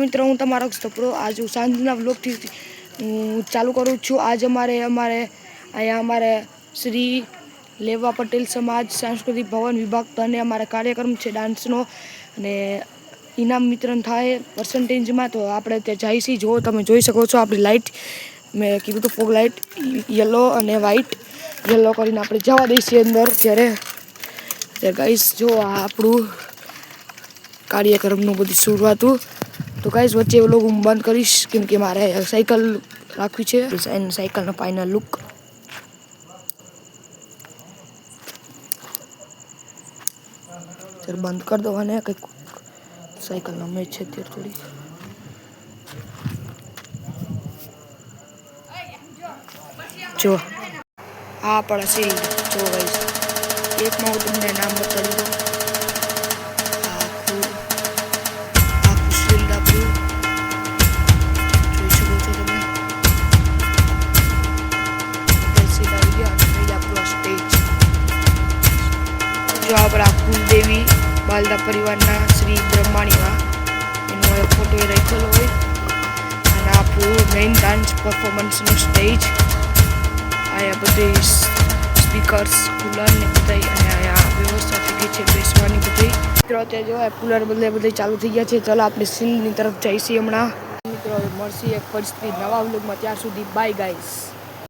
મિત્રો, હું તમારો સ્તપ્રો આજ હું સાંજના વ્લોગથી હું ચાલુ કરું છું। આજ અમારે શ્રી લેવા પટેલ સમાજ સાંસ્કૃતિક ભવન વિભાગ અને અમારા કાર્યક્રમ છે ડાન્સનો અને ઇનામ વિતરણ થાય પર્સન્ટેજમાં। તો આપણે ત્યાં જઈશી। જો તમે જોઈ શકો છો આપણી લાઇટ, મેં કીધું તો ફોગ લાઇટ યલો અને વ્હાઇટ, યલો કરીને આપણે જવા દઈશું અંદર। ત્યારે ગાઈસ જો આ આપણું કાર્યક્રમનું બધી શરૂઆતું। તો ગાઈસ વચ્ચે વ્લોગ હું બંધ કરીશ કેમ કે મારે સાયકલ રાખવી છે। સાયકલનો ફાઇનલ લુક સર બંધ કરી દો અને કંઈક સાયકલનો મેચ છે અત્યારે થોડી જો આ પણ છે। જો ગાઈસ એકમાં હું તમને નામ બતાવી દઉં। जो आपड़ा कुलदेवी बालदा परिवारना श्री ब्रह्माणीमा एनो फोटो राखेलो होय અને આપણું મેઇન ડાન્સ પરફોર્મન્સનો સ્ટેજ આયા બધી સ્પીકર્સ કુલર ને બધાય અને આયા વ્યવસ્થા થઈ ગઈ છે બેસવાની બધી। મિત્રો અત્યારે જો કુલર બધે ચાલુ થઈ ગયા છે। ચાલો આપણે સીનની તરફ જઈશું હમણાં। મિત્રો મળશે એક પરિસ્થિતિ નવા વ્લોગમાં, ત્યાં સુધી બાય ગાઈસ।